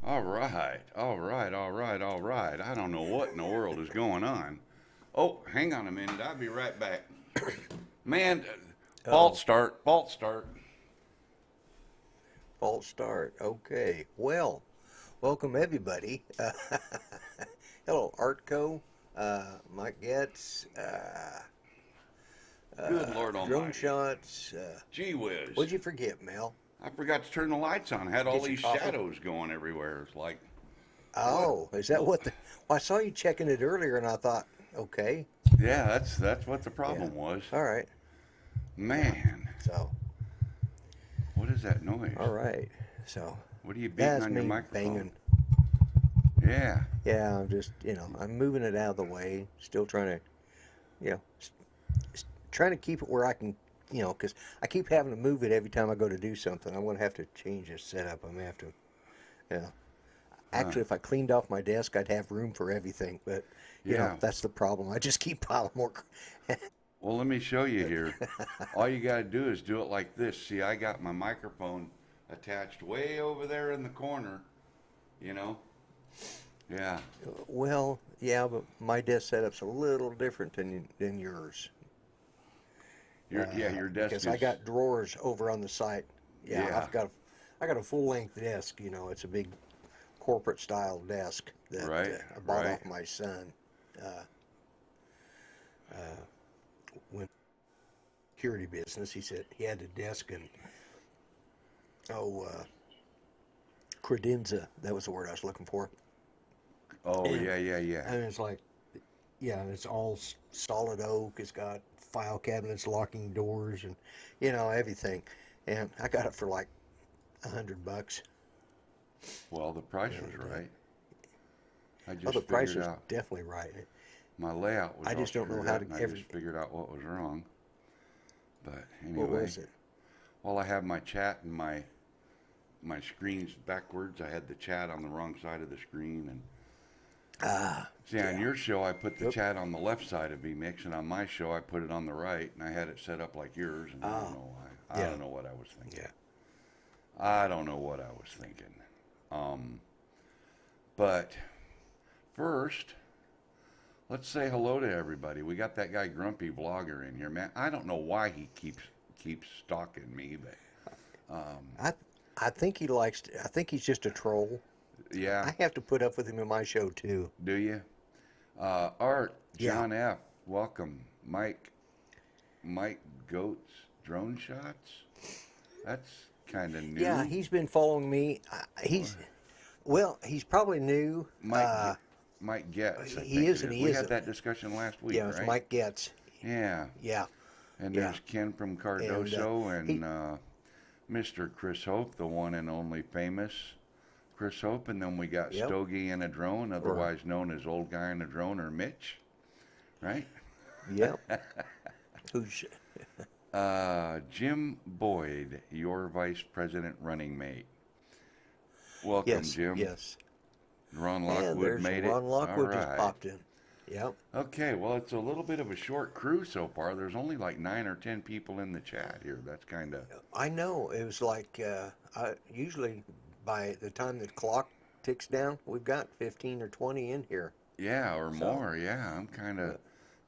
All right, all right, all right, all right. I don't know what in the world is going on. Oh, hang on a minute. I'll be right back. Man, fault Oh, start, fault start. false start. Okay. Well, welcome everybody. Hello, Artco, Mike Getz, Good Lord drone Almighty. shots. Gee whiz. What'd you forget, Mel? I forgot to turn the lights on. I had all Forget your these coffee? shadows going everywhere. It's like, what? Oh, is that what the? Well, I saw you checking it earlier, and I thought, okay, Yeah, that's what the yeah, problem was. all right, yeah. Man, So, what is that noise? all right. So What are you beating that's on your me microphone? banging. Yeah. Yeah, I'm just, I'm moving it out of the way. Still trying to, you know, trying to keep it where I can, because I keep having to move it every time I go to do something. I'm going to have to change this setup. I'm going to have to, you know. Huh. Actually, if I cleaned off my desk, I'd have room for everything. But, Yeah. that's the problem. I just keep piling more. Well, let me show you here. All you got to do is do it like this. See, I got my microphone attached way over there in the corner, you know? Yeah. Well, yeah, but my desk setup's a little different than yours. Your desk Because I is, got drawers over on the side. Yeah, yeah, I got a full length desk. It's a big corporate style desk that right, I bought right. off my son. Uh, when security business, he said he had a desk and oh credenza, that was the word I was looking for. Oh, And yeah, yeah, yeah. and it's like, yeah, and it's all solid oak. It's got file cabinets, locking doors, and everything. And I got it for like $100. Well, the price was And right. I oh, just the price figured was out definitely right. my layout was I all just don't know screwed how up, to and I ever. just figured out what was wrong. But What anyway, was it? well, I have my chat and my screen's backwards. I had the chat on the wrong side of the screen, and Ah, see, on yeah. your show, I put the Yep. chat on the left side of vMix, and on my show, I put it on the right, and I had it set up like yours, and I don't Ah, know why. I yeah, don't know what I was thinking. yeah. I don't know what I was thinking. But first, let's say hello to everybody. We got that guy Grumpy Vlogger in here, man. I don't know why he keeps stalking me, but I I think he likes. I think he's just a troll. yeah, I have to put up with him in my show too. do you? Art, Yeah, John F, welcome. Mike Goats Drone Shots. That's kind of yeah. new. He's been following me. He's probably new. Mike Ge- Mike Getz, I He think it is and is. he We had isn't. that discussion last week, Yeah, it's right? Mike Getz. Yeah. Yeah, And yeah. there's Ken from And Cardoso he, and Mr. Chris Hope, the one and only famous Chris Hope. And then we got yep, Stogie in a Drone, or otherwise known as Old Guy in a Drone or Mitch, right? yep. Who's Jim Boyd, your vice president running mate. Welcome, yes, Jim. yes. Ron And Lockwood there's made it. Ron All Lockwood just right. popped in. Yep. Okay, well, it's a little bit of a short crew so far. There's only like 9 or 10 people in the chat here. That's kind of, I know. It was like usually by the time the clock ticks down, we've got 15 or 20 in here. yeah, or So more. Yeah, I'm kind uh, of,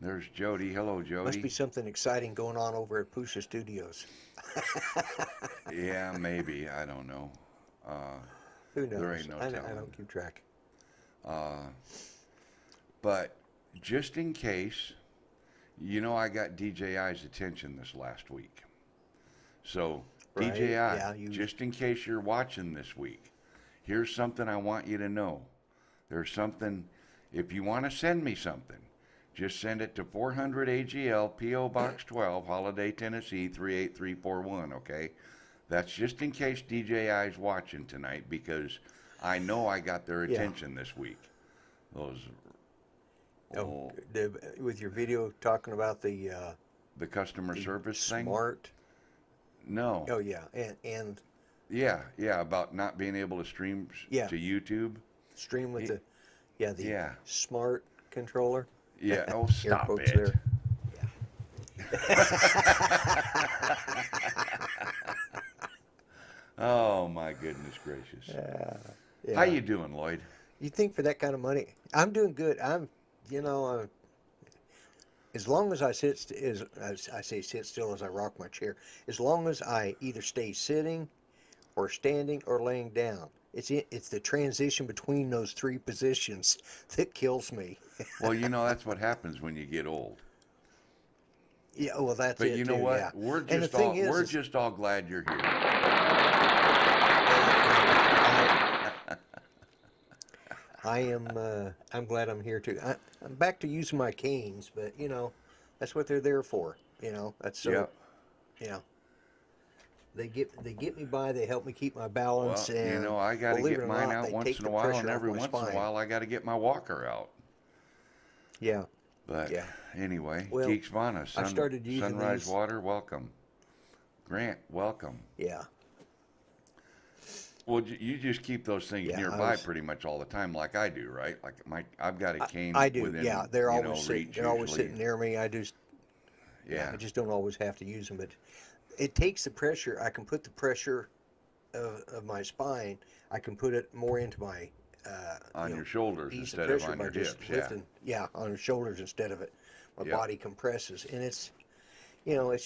there's Jody. Hello, must be Jody. something exciting going on over at Pusha Studios. Yeah, maybe. I don't know. Uh, Who there knows? ain't no I telling. don't keep track. Uh, but just in case, I got DJI's attention this last week. So, Right? DJI, Yeah. You. just in case you're watching this week, here's something I want you to know. There's something, if you want to send me something, just send it to 400 AGL, P.O. Box 12, Holiday, Tennessee 38341, okay? That's just in case DJI is watching tonight because I know I got their Yeah. attention this week. Those, Oh, oh, with your video talking about the customer the service thing? smart. No. Oh yeah, and Yeah, yeah, about not being able to stream yeah, to YouTube. stream with Y- the Yeah, smart controller. yeah. Oh, Air stop quotes it. there. Oh my goodness gracious. Yeah. How Yeah. you doing, Lloyd? You think for that kind of money, I'm doing good. You know, as long as I as I say sit still as I rock my chair, as long as I either stay sitting or standing or laying down. It's the transition between those three positions that kills me. Well, that's what happens when you get old. Yeah, well, that's But it you know too. what? Yeah, We're and the just thing all is, we're just all glad you're here. I am. I'm glad I'm here too. I'm back to using my canes, but that's what they're there for. That's so. Yep. You know, they get me by. They help me keep my balance, Well, and I got to believe it get or mine not, out they once take in a the while, and pressure off every my once in a spine. while I got to get my walker out. Yeah, But yeah. anyway, Well, Geeks Vana, I started using Sunrise these. Water, welcome. Grant, welcome. Yeah, Well, you just keep those things yeah. nearby pretty much all the time, like I do, right? Like I've got a cane I do. Yeah, within, they're always sitting. reach They're always usually. sitting near me. Yeah, Yeah, I just don't always have to use them, but it takes the pressure. I can put the pressure of my spine. I can put it more into my, on your shoulders ease the instead of pressure on by your just hips. Yeah, lifting. Yeah, on the shoulders instead of it. My yep, body compresses, and it's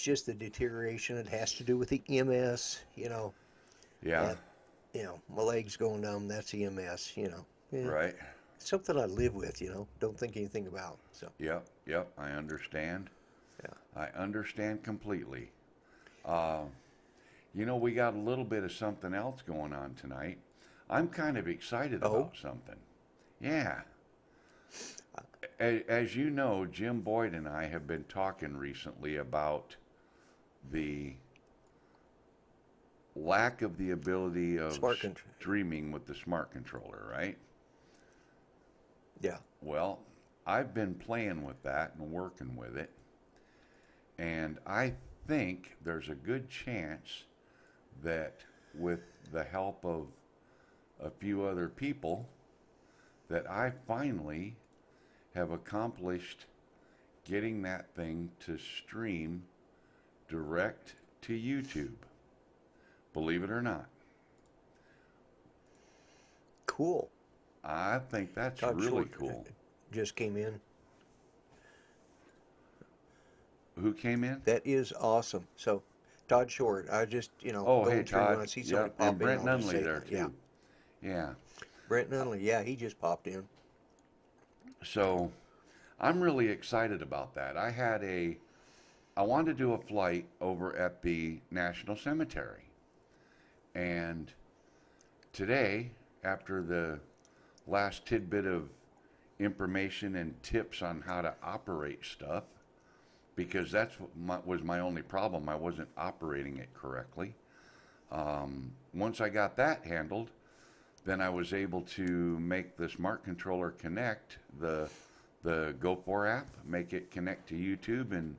just the deterioration. It has to do with the MS. yeah, That my legs going numb. That's EMS. Yeah, right. it's something I live with. Don't think anything about. So Yep, yep. I understand. yeah. I understand completely. Uh, we got a little bit of something else going on tonight. I'm kind of excited Oh, about something. Yeah. As you know, Jim Boyd and I have been talking recently about the lack of the ability of smart control. streaming with the smart controller, right? Yeah. Well, I've been playing with that and working with it, and I think there's a good chance that with the help of a few other people, that I finally have accomplished getting that thing to stream direct to YouTube. Believe it or not. Cool. I think that's Todd really Short cool. just came in. Who came in? That is awesome. So, Todd Short, I just, Oh, hey, going through when Todd. I see somebody Yep. And pop in, Brent I'll just Nunley say, there, yeah. too. Yeah. Brent Nunley, yeah, he just popped in. So I'm really excited about that. I wanted to do a flight over at the National Cemetery. And today, after the last tidbit of information and tips on how to operate stuff, because that's what was my only problem. I wasn't operating it correctly. Once I got that handled, then I was able to make the smart controller connect the GoPro app, make it connect to YouTube, and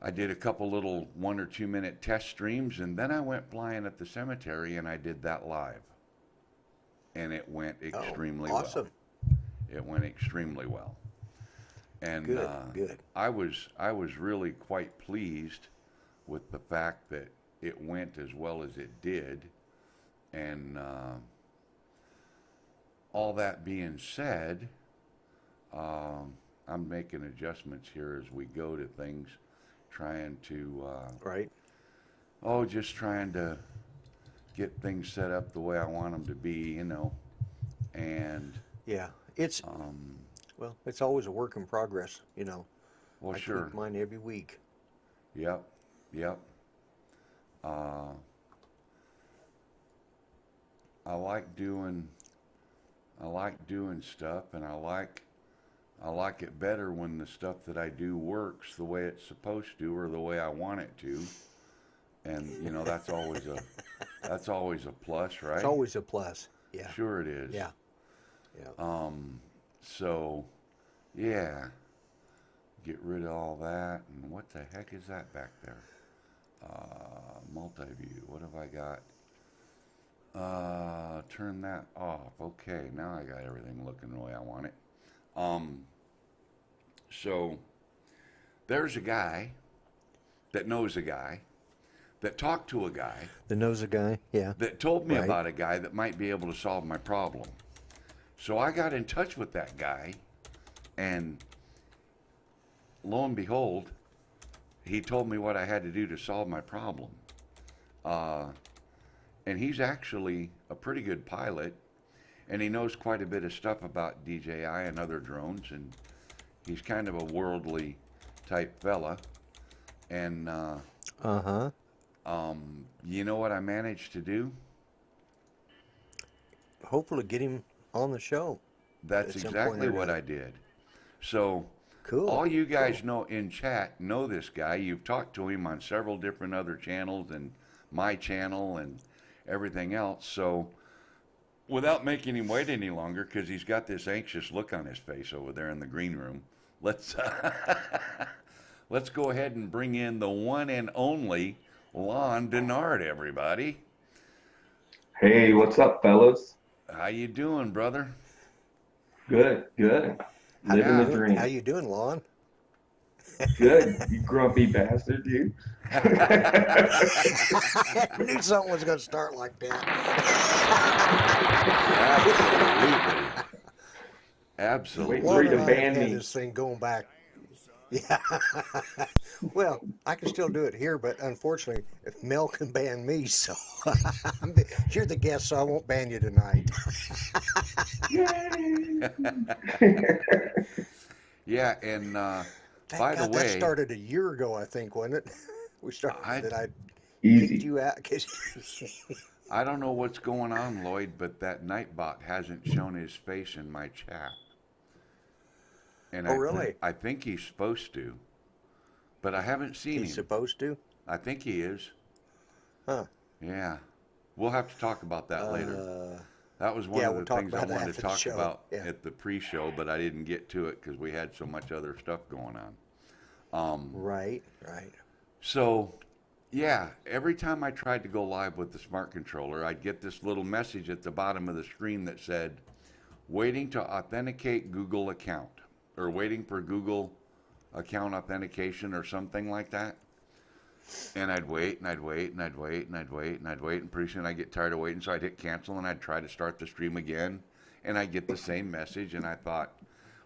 I did a couple little 1 or 2 minute test streams, and then I went flying at the cemetery and I did that live, and it went extremely well. Awesome. It went extremely well, and Good, good. I was really quite pleased with the fact that it went as well as it did. And all that being said, I'm making adjustments here as we go to things, trying to, Right. just trying to get things set up the way I want them to be, and, Yeah. It's, um, well, it's always a work in progress, well, I sure, tweak mine every week. yep, yep. I like doing stuff, and I like it better when the stuff that I do works the way it's supposed to or the way I want it to. And that's always a plus, right? It's always a plus. Yeah. Sure it is. Yeah. Yeah. So yeah, get rid of all that. And what the heck is that back there? Multi-view. What have I got? Turn that off. Okay, now I got everything looking the way I want it. So there's a guy that knows a guy that talked to a guy The Noza guy, yeah. that told me Right. about a guy that might be able to solve my problem. So I got in touch with that guy, and lo and behold, he told me what I had to do to solve my problem. And he's actually a pretty good pilot, and he knows quite a bit of stuff about DJI and other drones, and he's kind of a worldly type fella. And Uh-huh. you know what I managed to do? Hopefully get him on the show That's at some exactly point or what another. I did. So Cool. all you guys Cool. know in chat know this guy. You've talked to him on several different other channels and my channel and everything else. So without making him wait any longer, because he's got this anxious look on his face over there in the green room, let's let's go ahead and bring in the one and only Lon Denard, everybody. Hey, what's up, fellas? How you doing, brother? Good, good. How you Living the Yeah. doing? dream. How you doing, Lon? Good. You grumpy bastard, dude. I knew something was going to start like that. Absolutely. Wait Lon for you and to I have ban had me. this thing going back. Yeah. Well, I can still do it here, but unfortunately, if Mel can ban me, so you're the guest, so I won't ban you tonight. Yay! Yeah, and by the God, that way, started a year ago, I think, wasn't it? We started I that I kicked Easy. you out. 'Cause I don't know what's going on, Lloyd, but that Nightbot hasn't shown his face in my chat. And Oh, really? I think he's supposed to, but I haven't seen He's him. supposed to? I think he is. Huh. Yeah. We'll have to talk about that later. That was one yeah, of we'll the talk things I about that wanted after to the talk show. about Yeah. at the pre-show, but I didn't get to it because we had so much other stuff going on. Right. So, yeah, every time I tried to go live with the smart controller, I'd get this little message at the bottom of the screen that said, waiting to authenticate Google account, or waiting for Google account authentication or something like that. And I'd wait, and I'd wait, and I'd wait, and I'd wait, and I'd wait, and pretty soon I'd get tired of waiting, so I'd hit cancel, and I'd try to start the stream again, and I'd get the same message, and I thought,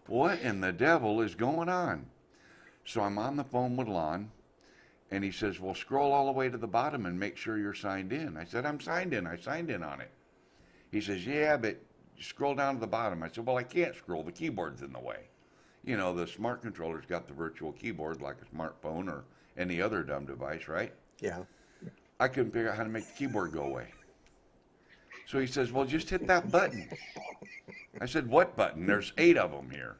what in the devil is going on? So I'm on the phone with Lon, and he says, well, scroll all the way to the bottom and make sure you're signed in. I said, I'm signed in. I signed in on it. He says, yeah, but scroll down to the bottom. I said, well, I can't scroll. The keyboard's in the way. You know, the smart controller's got the virtual keyboard like a smartphone or any other dumb device, right? Yeah. I couldn't figure out how to make the keyboard go away. So he says, well, just hit that button. I said, what button? There's 8 of them here.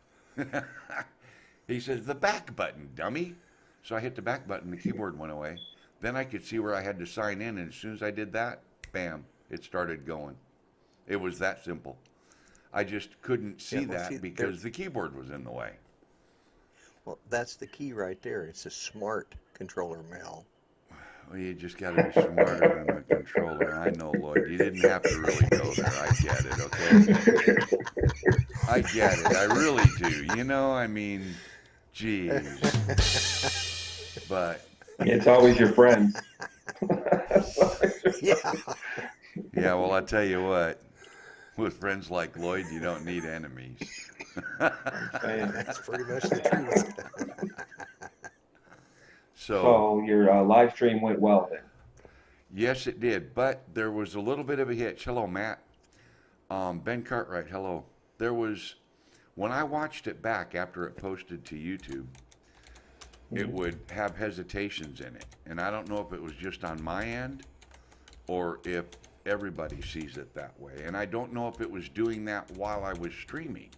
He says, the back button, dummy. So I hit the back button, the keyboard went away. Then I could see where I had to sign in, and as soon as I did that, bam, it started going. It was that simple. I just couldn't see Yeah, well, that see, because the keyboard was in the way. Well, that's the key right there. It's a smart controller, Mel. Well, you just got to be smarter than the controller. I know, Lloyd. You didn't have to really go there. I get it, okay? I get it. I really do. You know, I mean, geez. But, It's always your friends. Yeah. yeah, well, I tell you what. With friends like Lloyd, you don't need enemies. That's pretty much the truth. So your live stream went well then. Yes, it did, but there was a little bit of a hitch. Hello, Matt. Ben Cartwright, hello. There was, when I watched it back after it posted to YouTube, it would have hesitations in it. And I don't know if it was just on my end or if everybody sees it that way. And I don't know if it was doing that while I was streaming.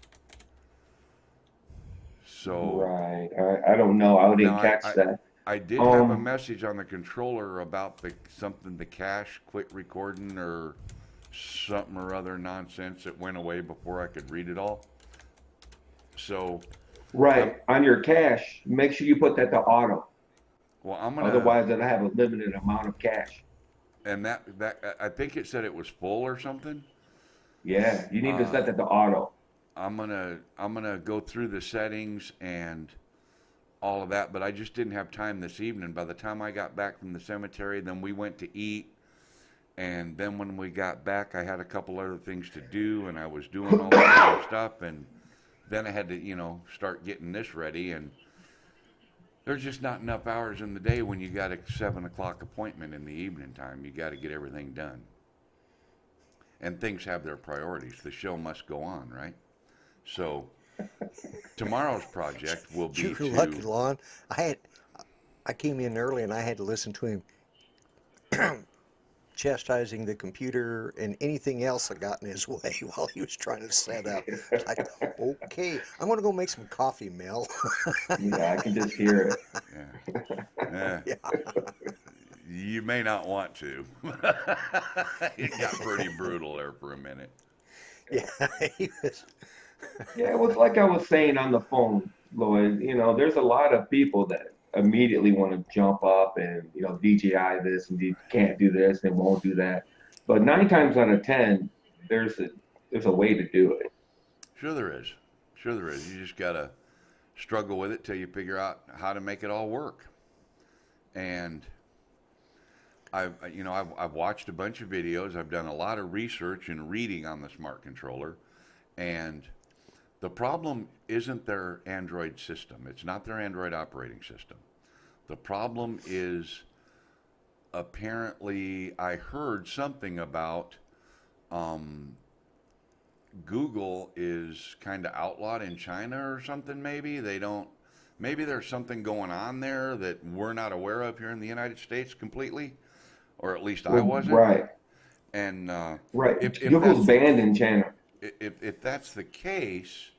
So Right. I don't know. I didn't Now, catch that. I did have a Um, message on the controller about the cache quit recording or something or other nonsense that went away before I could read it all. So, Right. On your cache, make sure you put that to auto. well, I'm gonna. Otherwise, it'll have a limited amount of cache. And that I think it said it was full or something. Yeah. You need to set that to auto. I'm gonna go through the settings and all of that, but I just didn't have time this evening. By the time I got back from the cemetery, then we went to eat. And then when we got back, I had a couple other things to do, and I was doing all this other stuff. And then I had to, you know, start getting this ready. And there's just not enough hours in the day when you got a 7 o'clock appointment in the evening time. You got to get everything done. And things have their priorities. The show must go on, right? So tomorrow's project will be You're lucky, Lon. I came in early and I had to listen to him chastising the computer and anything else that got in his way while he was trying to set up. Like, okay, I'm going to go make some coffee, Mel. Yeah, I can just hear it. Yeah. Yeah. You may not want to. It got pretty brutal there for a minute. Yeah, he was. Yeah, it was like I was saying on the phone, Lloyd. You know, there's a lot of people that immediately want to jump up and, you know, DJI this and can't do this and won't do that. But 9 times out of 10, there's a way to do it. Sure there is. Sure there is. You just got to struggle with it till you figure out how to make it all work. And I've watched a bunch of videos. I've done a lot of research and reading on the smart controller. And the problem isn't their Android system. It's not their Android operating system. The problem is, apparently, I heard something about Google is kind of outlawed in China or something, maybe. Maybe there's something going on there that we're not aware of here in the United States completely, or at least I wasn't. Right. And right. If Google's banned in China. If that's the case,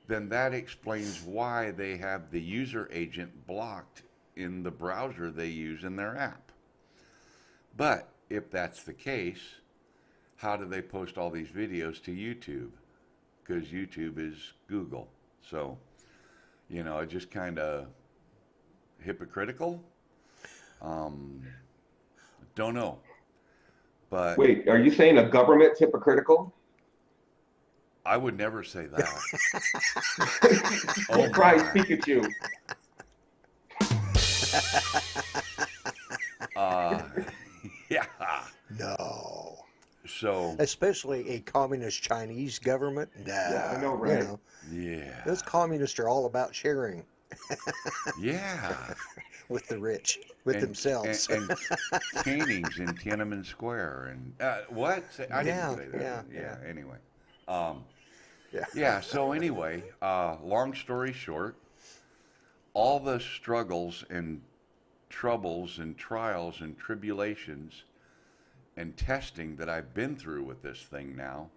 then that explains why they have the user agent blocked in the browser they use in their app. But if that's the case, how do they post all these videos to YouTube? Because YouTube is Google. So, you know, it's just kind of hypocritical. Don't know. But wait, are you saying a government's hypocritical? I would never say that. Surprise Pikachu. Yeah. No. So. Especially a communist Chinese government. Nah, Yeah, I know, right? You know, Yeah. those communists are all about sharing. Yeah. With the rich, with themselves. And canings in Tiananmen Square. And what? I didn't say that. Yeah. Anyway. Yeah. So anyway, long story short, all the struggles and troubles and trials and tribulations and testing that I've been through with this thing now,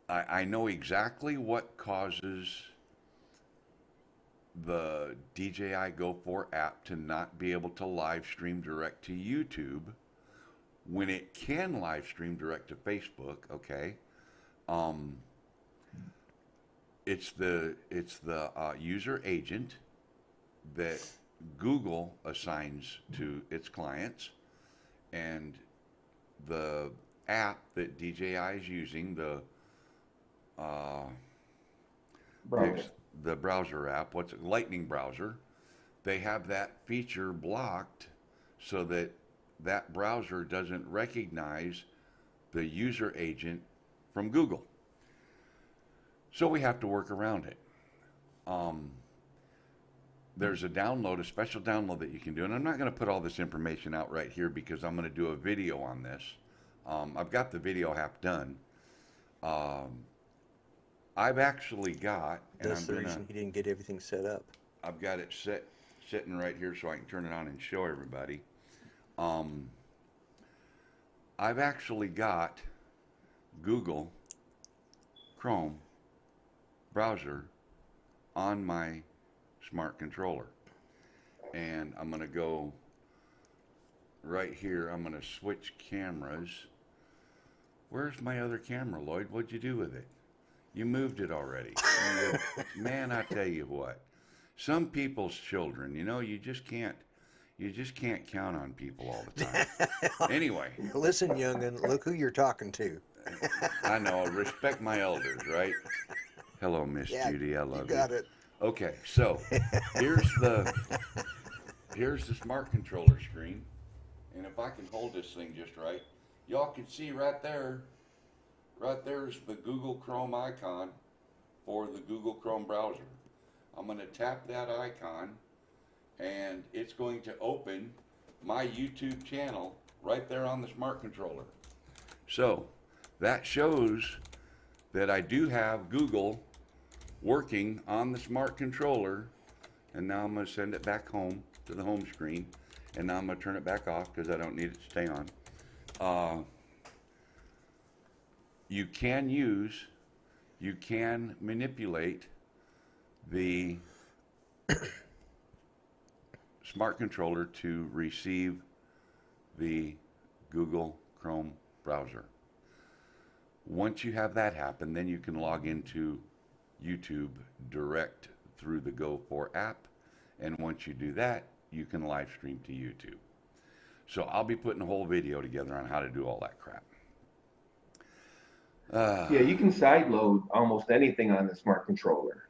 I know exactly what causes the DJI Go 4 app to not be able to live stream direct to YouTube when it can live stream direct to Facebook. Okay. It's the user agent that Google assigns to its clients, and the app that DJI is using, the browser app, Lightning browser, they have that feature blocked so that that browser doesn't recognize the user agent from Google. So we have to work around it. There's a special download that you can do, and I'm not going to put all this information out right here because I'm going to do a video on this. I've got the video half done. I've actually got, and That's the reason he didn't get everything set up. I've got it sitting right here so I can turn it on and show everybody. I've actually got Google Chrome browser on my smart controller, and I'm going to go right here. I'm going to switch cameras. Where's my other camera, Lloyd? What'd you do with it? You moved it already. Man, I tell you what, some people's children, you know, you just can't count on people all the time. Anyway. Listen, young'un, look who you're talking to. I know, respect my elders, right? Hello, Miss Judy, I love you. You got it. Okay, so here's the here's the smart controller screen, and if I can hold this thing just right, y'all can see right there. Right there's the Google Chrome icon for the Google Chrome browser. I'm going to tap that icon, and it's going to open my YouTube channel right there on the smart controller. So that shows that I do have Google working on the smart controller, and now I'm going to send it back home to the home screen, and now I'm going to turn it back off because I don't need it to stay on. You can manipulate the smart controller to receive the Google Chrome browser. Once you have that happen, then you can log into YouTube direct through the Go4 app, and once you do that, you can live stream to YouTube. So I'll be putting a whole video together on how to do all that crap. Yeah, you can sideload almost anything on the smart controller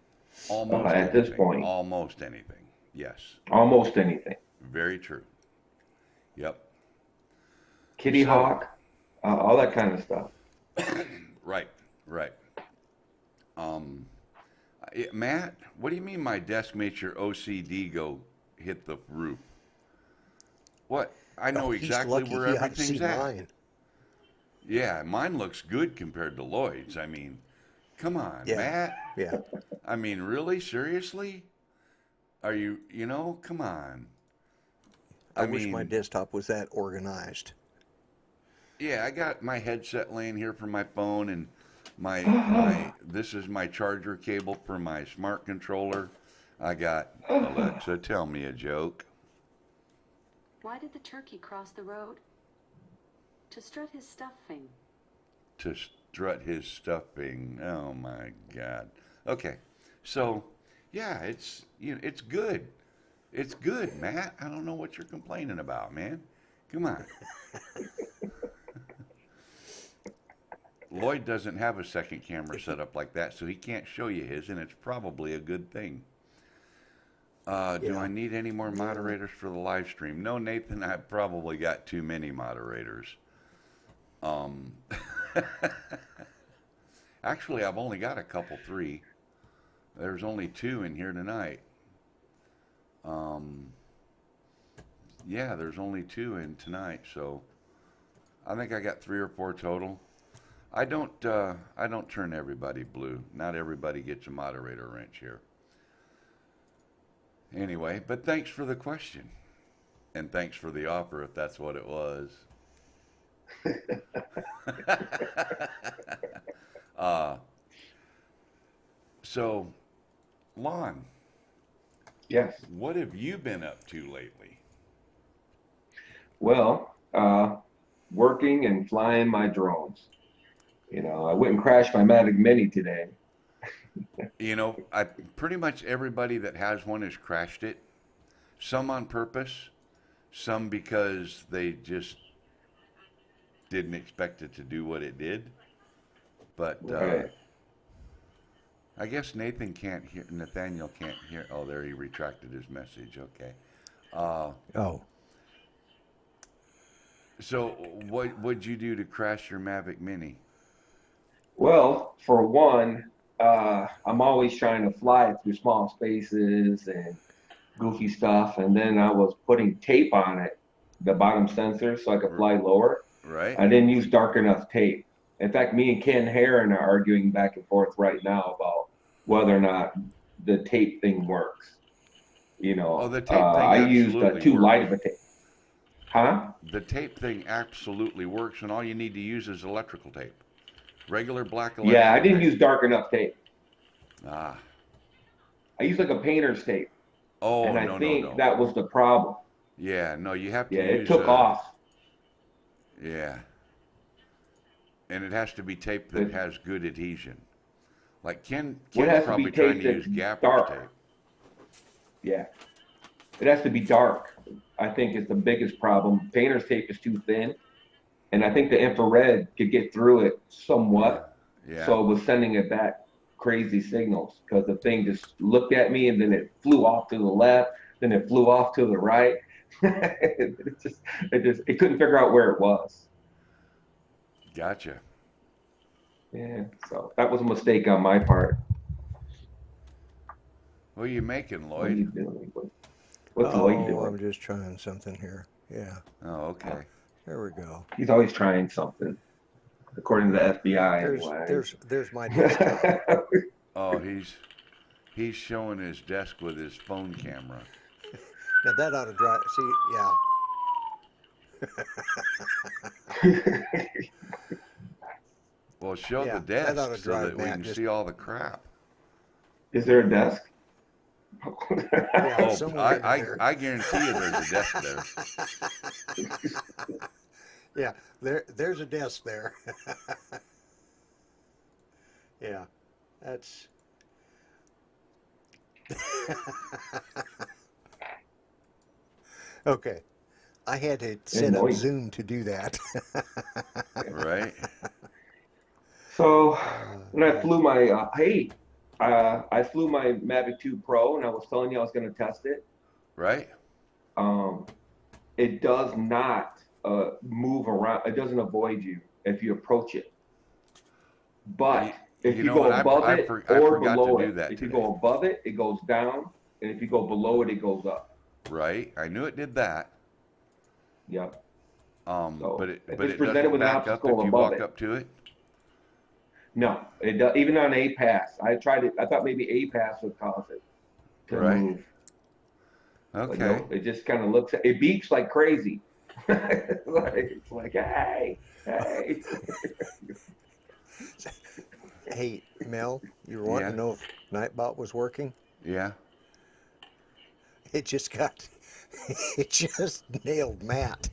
Almost at this point. Almost anything. Yes. Almost anything. Very true. Yep. Kitty Hawk, all that kind of stuff. Right. Matt, what do you mean my desk makes your OCD go hit the roof? What? I know exactly where everything's at. Mine. Yeah, mine looks good compared to Lloyd's. I mean, come on, Matt. Yeah. I mean, really? Seriously? Are you come on. I wish my desktop was that organized. Yeah, I got my headset laying here for my phone, and this is my charger cable for my smart controller. I got Alexa, tell me a joke. Why did the turkey cross the road? To strut his stuffing. To strut his stuffing. Oh my God. Okay, so yeah, it's good. It's good, Matt. I don't know what you're complaining about, man. Come on. Lloyd doesn't have a second camera set up like that, so he can't show you his, and it's probably a good thing. Do I need any more moderators for the live stream? No, Nathan, I've probably got too many moderators. Actually, I've only got a couple, 3. There's only 2 in here tonight. Yeah, there's only 2 in tonight, so I think I got 3 or 4 total. I don't turn everybody blue. Not everybody gets a moderator wrench here. Anyway, but thanks for the question. And thanks for the offer if that's what it was. So, Lon. Yes. What have you been up to lately? Well, working and flying my drones. I went and crashed my Mavic Mini today. I pretty much everybody that has one has crashed it. Some on purpose, some because they just didn't expect it to do what it did. But Right. I guess Nathaniel can't hear. Oh, there, he retracted his message. Okay. So what'd you do to crash your Mavic Mini? Well, for one, I'm always trying to fly through small spaces and goofy stuff, and then I was putting tape on it, the bottom sensor, so I could fly lower. Right. I didn't use dark enough tape. In fact, me and Ken Heron are arguing back and forth right now about whether or not the tape thing works. Oh, the tape thing I used too works. light of a tape. Huh? The tape thing absolutely works, and all you need to use is electrical tape. Regular black electrical Yeah, I didn't tape. use dark enough tape. Ah. I used like a painter's tape. Oh, and I no. think that was the problem. Yeah, no, you have to Yeah, use... it took off. Yeah. And it has to be tape that has good adhesion. Like Ken's probably trying to use gaffer's tape. Yeah. It has to be dark. I think is the biggest problem. Painter's tape is too thin. And I think the infrared could get through it somewhat. Yeah. So it was sending it back crazy signals because the thing just looked at me and then it flew off to the left, then it flew off to the right. It couldn't figure out where it was. Gotcha. Yeah, so that was a mistake on my part. What are you making, What are you Lloyd? doing? What's Lloyd Oh, I'm doing? just trying something here. Yeah, Oh, okay. there we go. He's always trying something, according to the FBI There's anyway. there's my desktop. Oh, he's showing his desk with his phone camera. Now that ought to drive. See, yeah, Well, show Yeah, the that ought desk to so drive that we Matt can just- see all the crap. Is there a desk? yeah. Oh, Somewhere in there. I guarantee you there's a desk there. Yeah, there's a desk there. Yeah, that's. Okay, I had to set up Lloyd. Zoom to do that. Right? So when I flew my I flew my Mavic 2 Pro, and I was telling you I was going to test it. Right? It does not move around. It doesn't avoid you if you approach it. But if You you know go what? above I it forgot or to below do it, that if you today. go above it, it goes down, and if you go below it, it goes up. Right? I knew it did that. Yep. But if it it's doesn't presented with an back up if obstacle you above walk it. up to it. No, it does, even on A pass. I tried it. I thought maybe A pass would cause it to Right. move. But Okay. no, it just kind of looks. It beeps like crazy. It's like hey. Hey, Mel, you were wanting Yeah. to know if Nightbot was working? Yeah. It just nailed Matt.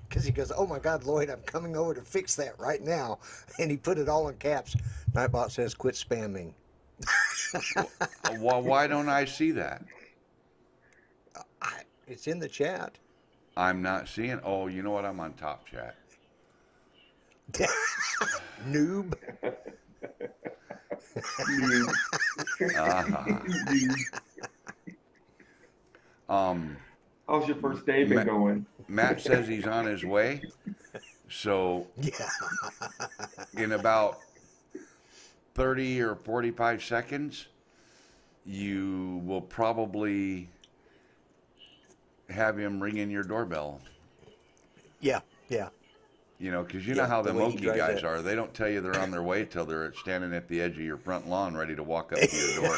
Because he goes, oh my God, Lloyd, I'm coming over to fix that right now. And he put it all in caps. Nightbot says, quit spamming. Well, why don't I see that? It's in the chat. I'm not seeing. Oh, you know what? I'm on Top Chat. Noob. Uh-huh. How's your first day been going? Matt says he's on his way. So Yeah. in about 30 or 45 seconds, you will probably have him ring in your doorbell. Yeah. Yeah. You know, because you know Yeah, how the the way he Okie drives guys that. are. They don't tell you they're on their way till they're standing at the edge of your front lawn ready to walk up to your door.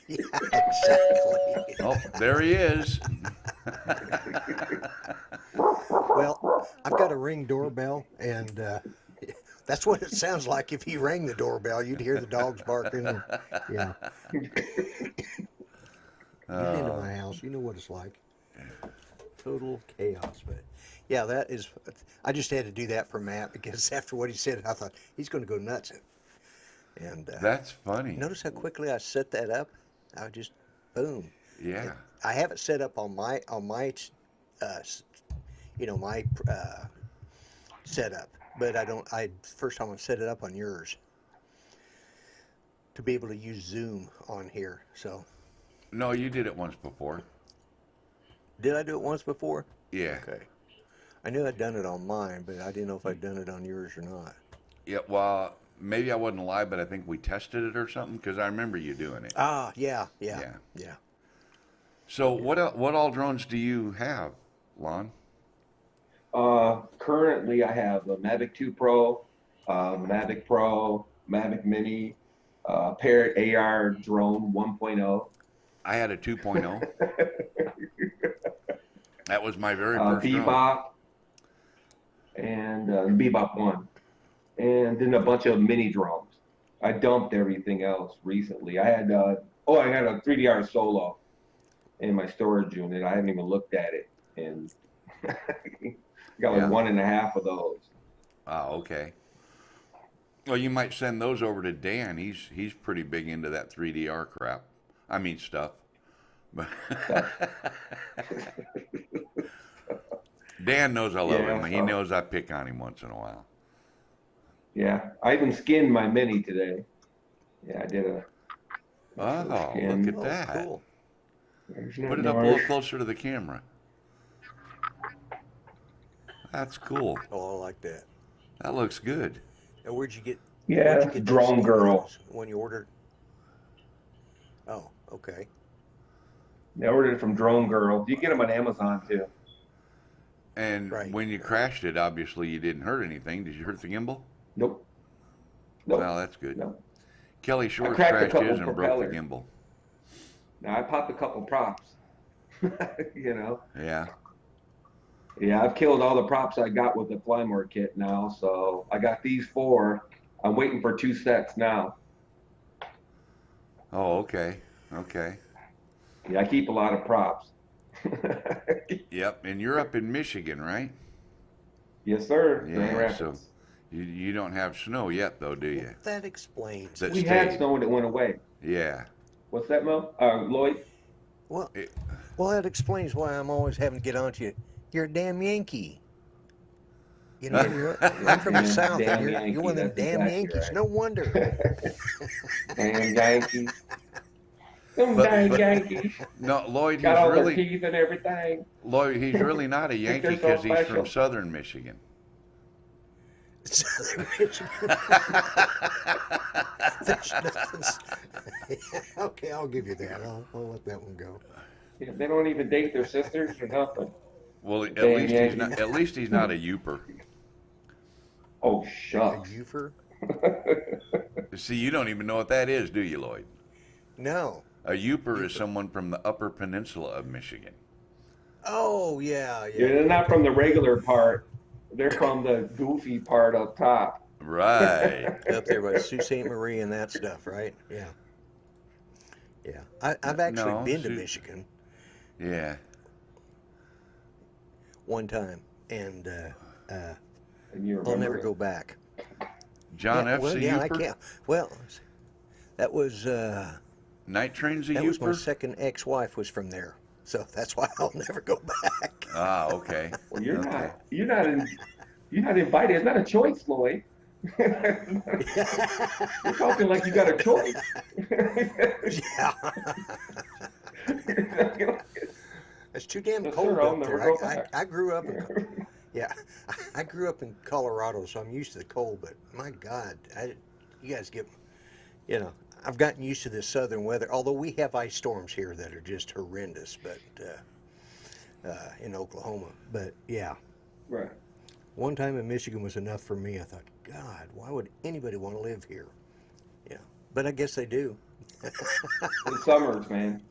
Yeah, exactly. Oh, there he is. Well, I've got a Ring doorbell, and that's what it sounds like if he rang the doorbell. You'd hear the dogs barking. And, yeah. You've been to my house. You know what it's like. Total chaos. But yeah, that is. I just had to do that for Matt because after what he said, I thought he's going to go nuts. And That's funny. notice how quickly I set that up. I just boom. Yeah. I have it set up on my setup, but I don't. First time I've set it up on yours to be able to use Zoom on here. So No, you did it once before. did I do it once before? Yeah. Okay. I knew I'd done it on mine, but I didn't know if I'd done it on yours or not. Yeah. Well, maybe I wasn't live, but I think we tested it or something because I remember you doing it. Ah, yeah. So what all drones do you have, Lon? Currently, I have a Mavic 2 Pro, Mavic Pro, Mavic Mini, Parrot AR drone 1.0. I had a 2.0. That was my very first drone. Bebop, and Bebop 1. And then a bunch of mini drones. I dumped everything else recently. I had I had a 3DR Solo in my storage unit. I haven't even looked at it. And got like 1.5 of those. Oh, okay. Well, you might send those over to Dan. He's pretty big into that 3DR crap. I mean stuff. Dan knows I love him. He knows I pick on him once in a while. Yeah, I even skinned my Mini today. Yeah, I did a. Oh, look And at that. Cool. there's Put it up a little closer to the camera. That's cool. Oh, I like that. That looks good. And where'd you get Yeah, those Drone Girl. steamboats? When you ordered? Oh, okay. I ordered it from Drone Girl. You get them on Amazon too. And Right, when you right. crashed it, obviously you didn't hurt anything. Did you hurt the gimbal? Nope. Nope. Well, that's good. No. Kelly Shores cracked a crashed couple his and broke the propellers. gimbal. Now I popped a couple props. You know. Yeah. Yeah, I've killed all the props I got with the Flymore kit now. So I got these 4. I'm waiting for 2 sets now. Oh, okay. Okay. Yeah, I keep a lot of props. Yep. And you're up in Michigan, right? Yes, sir. Grand Yeah. Rapids. So you don't have snow yet, though, do you? That explains That it. We had stayed. snow and it went away. Yeah. What's that, Mo? Lloyd? Well, It- that explains why I'm always having to get on to you. You're a damn Yankee. You know, I'm from the Yeah, South, damn and you're Yankee, one of them that's damn exactly Yankees. right. No wonder. Damn Yankees. Them But- dang but- Yankees. No, Lloyd, Got all he's their really teeth and everything. he's really not a Think Yankee they're so because he's special. from southern Michigan. Southern Michigan. There's nothing. Okay, I'll give you that. I'll let that one go. Yeah, they don't even date their sisters or nothing. Well, at Damn least Yankees. he's not a Youper. Oh, A shucks. Ufer? See, you don't even know what that is, do you, Lloyd? No. A Youper is someone from the Upper Peninsula of Michigan. Oh, yeah. Yeah, they're not from the regular part. They're from the goofy part up top. Right. Up there by Sault Ste. Marie and that stuff, right? Yeah. Yeah. I've actually No, been to Sault- Michigan Yeah. one time, and And you I'll remember never it. go back. John yeah, F's well, a yeah, I Youper? can't. Well, that was Night Train's a that was my Youper? second ex-wife was from there, so that's why I'll never go back. Ah, okay. Well, you're Okay. not invited. It's not a choice, Lloyd. You're talking like you got a choice. Yeah. It's too damn Yes, cold sir, I'll up never there. go back. I grew up in, yeah, I grew up in Colorado, so I'm used to the cold. But my God, you guys get, I've gotten used to this southern weather. Although we have ice storms here that are just horrendous, but in Oklahoma. But yeah, Right. one time in Michigan was enough for me. I thought, God, why would anybody want to live here? Yeah, but I guess they do. In summers, man.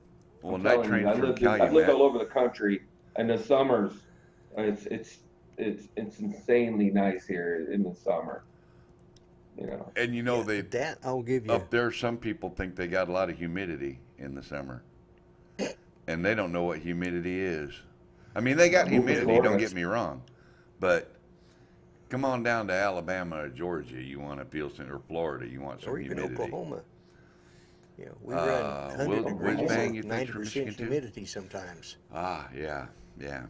Well, I'm Night telling you, Train's from I've lived Calumet. all over the country, and the summers, it's insanely nice here in the summer. You know. And you know, Yeah, they that I'll give you. up there, some people think they got a lot of humidity in the summer. And they don't know what humidity is. I mean, they got Moving humidity, Florida. don't get me wrong. But come on down to Alabama or Georgia, you want to feel some, or Florida, you want some Or even humidity. Oklahoma. We run 100 degrees Whiz-bang, and you think, from 90% Michigan, too? humidity sometimes. Ah, yeah, yeah.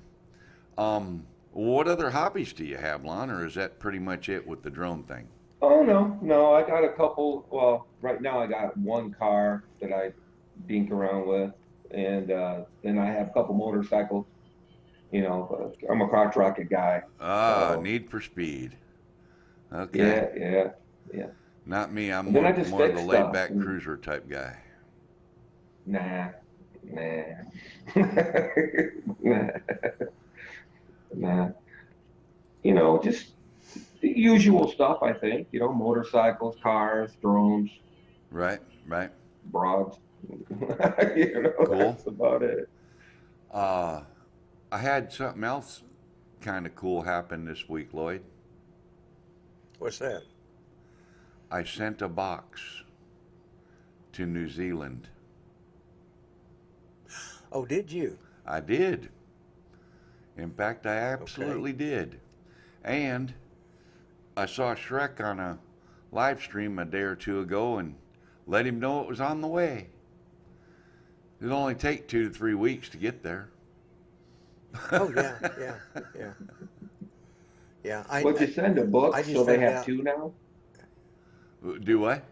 What other hobbies do you have, Lon, or is that pretty much it with the drone thing? Oh no, I got a couple. Well, right now I got one car that I dink around with, and then I have a couple motorcycles. You know, I'm a crotch rocket guy. Ah, Oh. Need for Speed. Okay. Yeah. Not me. I'm And then more, I just more of the fix stuff. laid-back cruiser type guy. Nah. Nah. You know, just the usual stuff, I think. You know, motorcycles, cars, drones, Right. broads. You know, Cool. that's about it. I had something else kind of cool happen this week, Lloyd. What's that? I sent a box to New Zealand. Oh, did you? I did. In fact, I absolutely did. And I saw Shrek on a live stream a day or two ago and let him know it was on the way. It'll only take 2 to 3 weeks to get there. Oh, yeah. Yeah, Would you send a book I just so they found have out- 2 now? Do what?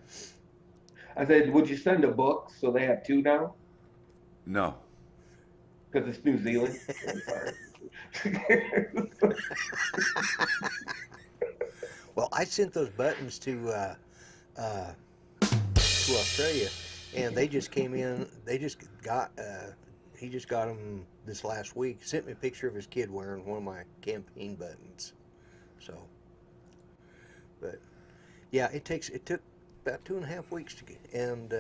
I said, would you send a book so they have two now? No. Because it's New Zealand. I'm sorry. Well, I sent those buttons to Australia, and they just came in. They just got. He just got them this last week. Sent me a picture of his kid wearing one of my campaign buttons. So, but yeah, it took about 2.5 weeks to get, and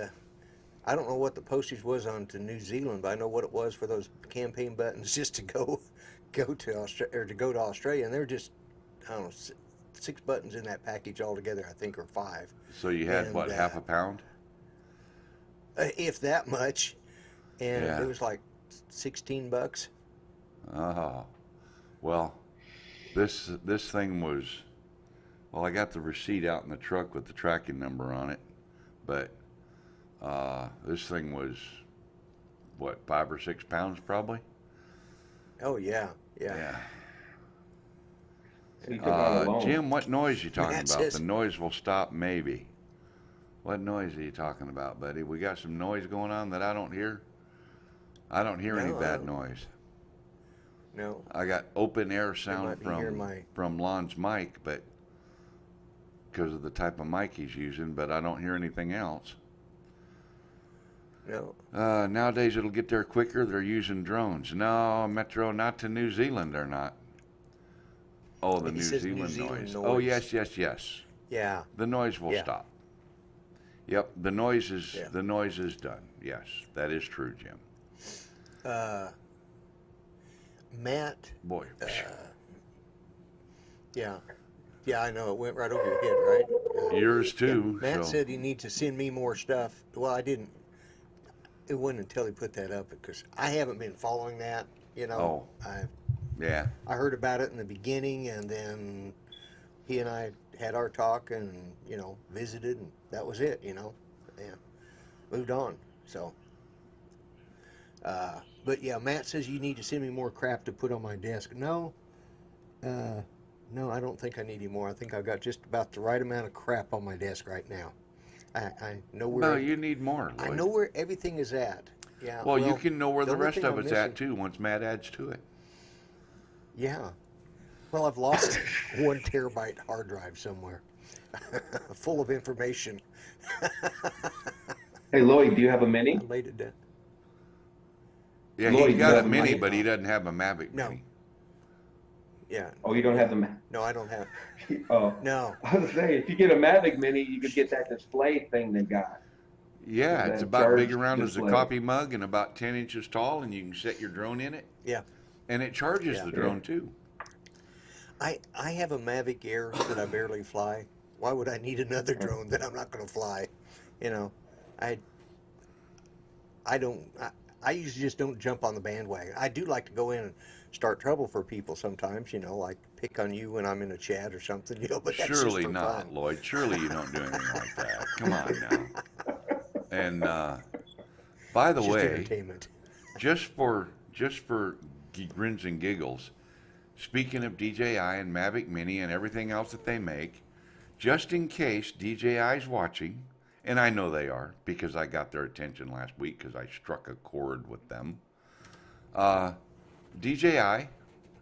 I don't know what the postage was on to New Zealand, but I know what it was for those campaign buttons just to go to Australia, and they're just, I don't know, 6 buttons in that package altogether, I think, or 5. So you had, And, what, half a pound? If that much, and Yeah. it was like $16. Oh, well, this thing was, well, I got the receipt out in the truck with the tracking number on it, but this thing was, what, 5 or 6 pounds probably? Oh yeah. So you took out a loan. Jim, what noise you talking That's about? his- The noise will stop maybe. What noise are you talking about, buddy? We got some noise going on that I don't hear. I don't hear any No, I bad don't. noise. No. I got open air sound might be hearing from Lon's mic, but because of the type of mic he's using, but I don't hear anything else. No. Nowadays it'll get there quicker. They're using drones. No, Metro, not to New Zealand. They're not. Oh, the He New says New Zealand Zealand noise. noise. Oh, yes. Yeah. The noise will Yeah. stop. Yep, the noise is Yeah. done. Yes, that is true, Jim. Matt. Boy, Yeah. Yeah, I know. It went right over your head, right? yours too. Matt so. said he needs to send me more stuff. Well, I didn't. It wasn't until he put that up because I haven't been following that. You know, Yeah. I heard about it in the beginning, and then he and I had our talk, and visited, and that was it. And moved on. So, but yeah, Matt says you need to send me more crap to put on my desk. No, I don't think I need any more. I think I've got just about the right amount of crap on my desk right now. I know where. No, you need more, Lloyd. I know where everything is at. Yeah. Well, you can know where the only rest thing of I'm it's at missing- too once Matt adds to it. Yeah. Well, I've lost 1 terabyte hard drive somewhere, full of information. Hey, Lloyd, do you have a Mini? I laid it down. Yeah, Lloyd, he's you got a have a Mini, Mini? but he doesn't have a Mavic No. Mini. Yeah. Oh, you don't have the. No, I don't have. Oh, No. I was saying, if you get a Mavic Mini, you could get that display thing they got. Yeah, That it's about big charged around as a display. coffee mug and about 10 inches tall, and you can set your drone in it. Yeah. And it charges Yeah. the drone too. I have a Mavic Air that I barely fly. Why would I need another drone that I'm not going to fly? I usually just don't jump on the bandwagon. I do like to go in and start trouble for people sometimes, like pick on you when I'm in a chat or something, but that's just Surely for not, fun. Lloyd. Surely you don't do anything like that. Come on now. And by the It's just way, entertainment. just for grins and giggles, speaking of DJI and Mavic Mini and everything else that they make, just in case DJI's watching, and I know they are because I got their attention last week because I struck a chord with them. DJI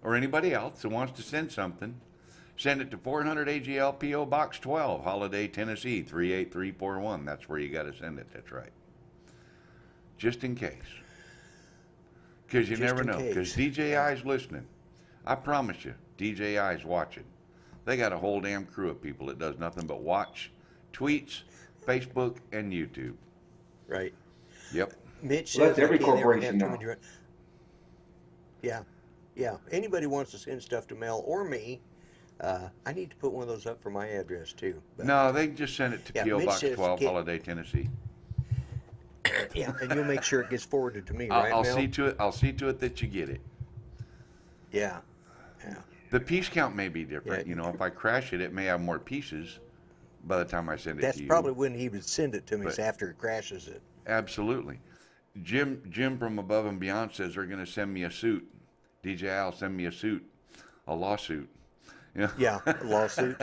or anybody else who wants to send something, send it to 400 AGL PO Box 12, Holiday, Tennessee 38341. That's where you got to send it. That's right. Just in case. Because you Just never in know. Because case. DJI's listening. I promise you, DJI's watching. They got a whole damn crew of people that does nothing but watch tweets, Facebook, and YouTube. Right. Yep. Mitch Well, says that's every I can't ever corporation have now. too many Yeah. Anybody wants to send stuff to Mel or me, I need to put one of those up for my address too. But, No, they can just send it to Yeah, PO Mitch Box says 12, can't- Holiday, Tennessee. Yeah, and you'll make sure it gets forwarded to me, right, I'll Mel? see to it. I'll see to it that you get it. Yeah. The piece count may be different. Yeah. If I crash it, it may have more pieces by the time I send it That's to you. probably when he would send it to me, But- is after it crashes it. Absolutely. Jim from Above and Beyond says they're going to send me a suit. DJI will send me a lawsuit. Yeah, a lawsuit.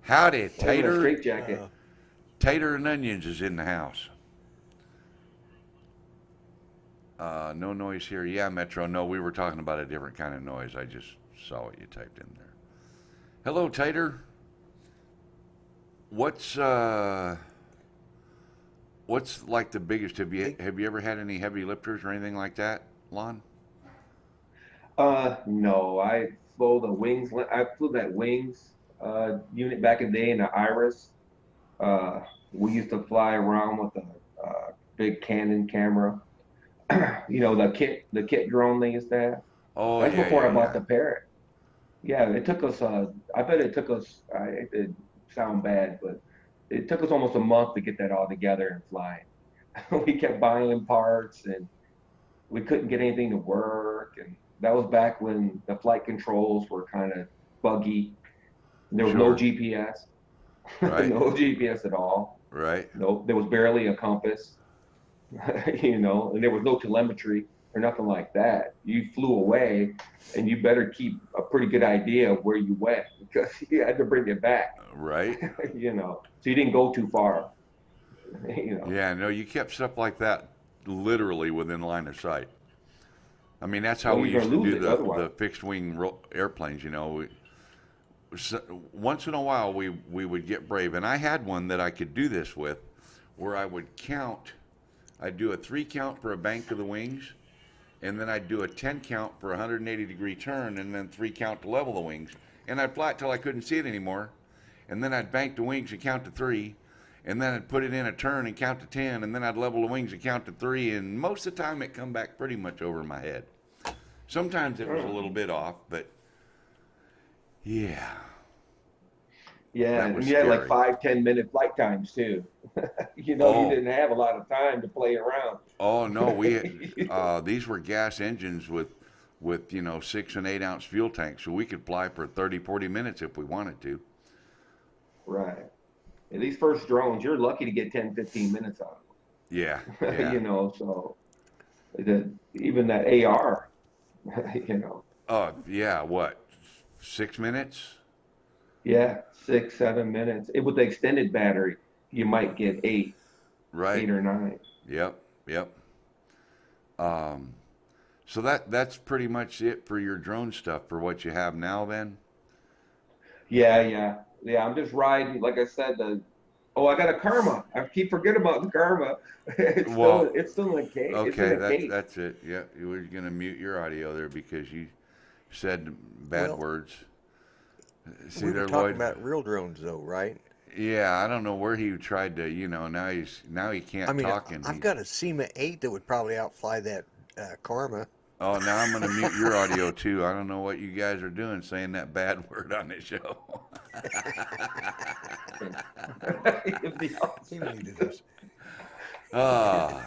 Howdy, Even a Tater. straight jacket. Tater and Onions is in the house. No noise here. Yeah, Metro. No, we were talking about a different kind of noise. I just saw what you typed in there. Hello, Tater. What's like the biggest? Have you ever had any heavy lifters or anything like that, Lon? No, I flew the wings. I flew that wings unit back in the day in the Iris. We used to fly around with a big Canon camera. You know, the kit drone they used to have. Oh That's yeah, before I yeah, bought yeah. the Parrot. Yeah, it took us. I bet it took us. It did sound bad, but it took us almost a month to get that all together and flying. We kept buying parts, and we couldn't get anything to work. And that was back when the flight controls were kind of buggy. There was no Sure. GPS, Right. no GPS at all. Right. No, there was barely a compass, you know, and there was no telemetry or nothing like that. You flew away, and you better keep a pretty good idea of where you went because you had to bring it back, Right. you know, so you didn't go too far, you know. Yeah. No, you kept stuff like that literally within line of sight. I mean, that's how Well, we you're used gonna to lose do it otherwise. the fixed wing airplanes. You know, once in a while we would get brave, and I had one that I could do this with, where I would count. I'd do a 3 count for a bank of the wings, and then I'd do a 10 count for a 180-degree turn, and then 3 count to level the wings, and I'd fly it till I couldn't see it anymore, and then I'd bank the wings and count to 3, and then I'd put it in a turn and count to 10, and then I'd level the wings and count to 3, and most of the time it come back pretty much over my head. Sometimes it was a little bit off, but yeah, Yeah, that and was you had like scary. 5-10 minute flight times too. You know, you Oh, didn't have a lot of time to play around. oh no, these were gas engines with 6 and 8 ounce fuel tanks, so we could fly for 30, 40 minutes if we wanted to. Right. And these first drones, you're lucky to get 10-15 minutes out Yeah, of them. yeah. You know, so even that AR, you know, Oh, yeah, what? 6 minutes? yeah, 6-7 minutes. With the extended battery, you might get eight Right. or nine. Yep, yep. Um, so that's pretty much it for your drone stuff for what you have now then? Yeah. I'm just riding. Like I said, I got a Karma. I keep forgetting about the Karma. Well, It's still in a case. It's in okay, a case. that's it. Yeah, you were gonna mute your audio there because you said bad Well, words. See we were there, talking Lloyd? about real drones, though, right? Yeah, I don't know where he tried to, now he I can't mean, talk and I've got a SEMA 8 that would probably outfly that Karma. oh, now I'm gonna mute your audio too. I don't know what you guys are doing saying that bad word on the show. He muted us. Ah,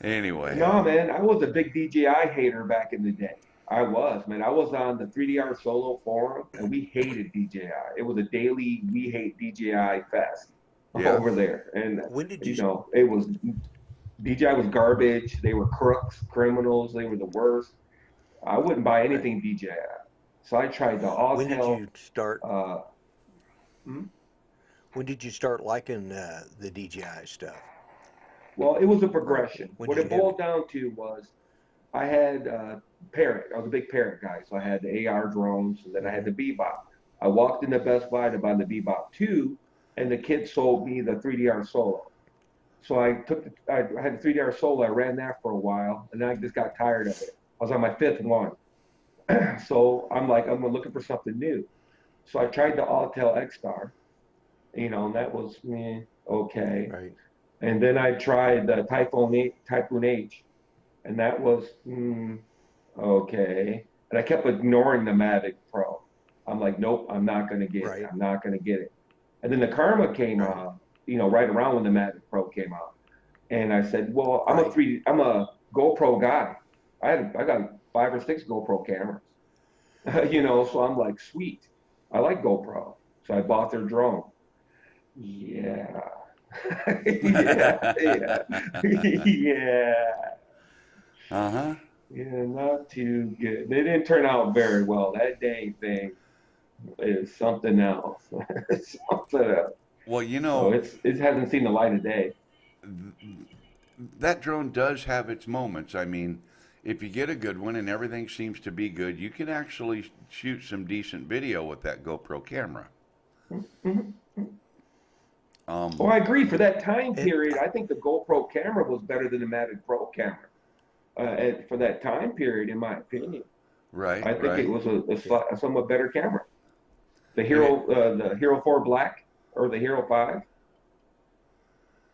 anyway, No, man, I was a big DJI hater back in the day. I was, man. I was on the 3DR Solo forum, and we hated DJI. It was a daily we hate DJI fest yeah, over there. And, When did you you? know, it was DJI was garbage. They were crooks, criminals. They were the worst. I wouldn't buy Right. anything DJI. So I tried the When did Autel. you start? Uh, hmm? When did you start liking the DJI stuff? Well, it was a Or progression. when What did it you have it? boiled down to was I had Parrot. I was a big Parrot guy, so I had the AR drones, and then I had Hmm. the Bebop. I walked into Best Buy to buy the Bebop 2, and the kid sold me the 3DR Solo. So I had the 3DR Solo. I ran that for a while, and then I just got tired of it. I was on my fifth one, so I'm like, I'm looking for something new. So I tried the Autel X-Star, and that was okay. Right. And then I tried the Typhoon H, and that was okay. And I kept ignoring the Mavic Pro. I'm like, nope, I'm not gonna get it. Right. I'm not gonna get it. And then the Karma came Right. out, right around when the Mavic Pro came out. And I said, well, Right. I'm a GoPro guy. I got 5 or 6 GoPro cameras. So I'm like, sweet. I like GoPro. So I bought their drone. Yeah. Yeah. Yeah. uh-huh. Yeah, not too good. They didn't turn out very well. That dang thing is something else. Something else. Well, you So know, it hasn't seen the light of day. that drone does have its moments. I mean, if you get a good one and everything seems to be good, you can actually shoot some decent video with that GoPro camera. Mhm. Well, Um, I agree. For that time And period, I think the GoPro camera was better than the Mavic Pro camera. For that time period, in my opinion, right, I think it right. was yeah, a somewhat better camera. And it, The Hero 4 Black or the Hero 5.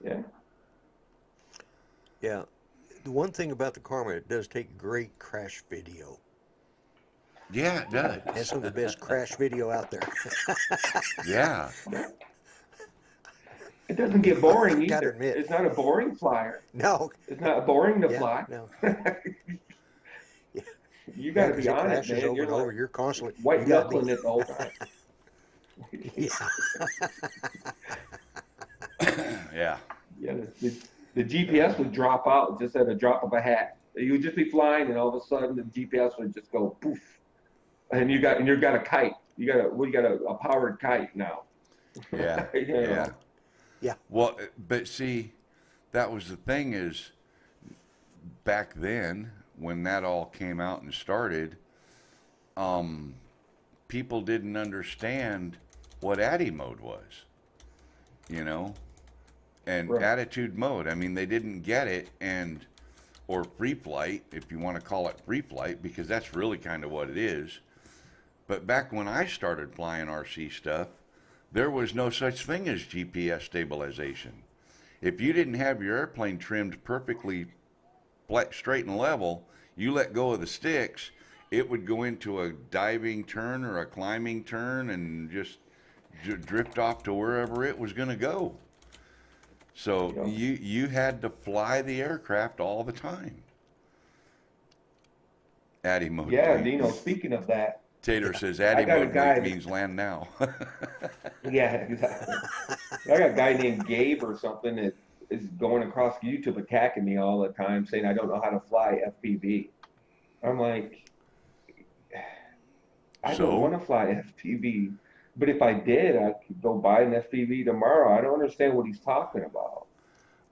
Yeah, yeah. The one thing about the Karma, it does take great crash video. yeah, it It has does. some of the best crash video out there. Yeah. it doesn't You get know, I boring gotta either. admit, It's not a boring flyer. no, It's not boring to yeah, fly. no, yeah, You yeah, got to because be it on it, crashes man. over You're and like over. You're constantly, you white gotta be, knuckling it the whole time. yeah, Yeah. Yeah, the GPS would drop out just at a drop of a hat. You would just be flying, and all of a sudden the GPS would just go poof, and you got a kite. You got a powered kite now. Yeah. You Yeah. know. yeah, Well, but see, that was the thing is back then when that all came out and started, um, people didn't understand what Addy mode was, you know, and Right. attitude mode. I mean, they didn't get it, and or free flight, if you want to call it free flight, because that's really kind of what it is. But back when I started flying RC stuff, there was no such thing as GPS stabilization. If you didn't have your airplane trimmed perfectly straight and level, you let go of the sticks, it would go into a diving turn or a climbing turn and just drift off to wherever it was going to go. So Yep. you had to fly the aircraft all the time. Addy mode Yeah, bleep. Dino. Speaking of that, Tater says I Addy got a mode bleep guy. means land now. Yeah, exactly. I got a guy named Gabe or something that is going across YouTube attacking me all the time, saying I don't know how to fly FPV. I'm like, I don't So want to fly FPV, but if I did, I could go buy an FPV tomorrow. I don't understand what he's talking about.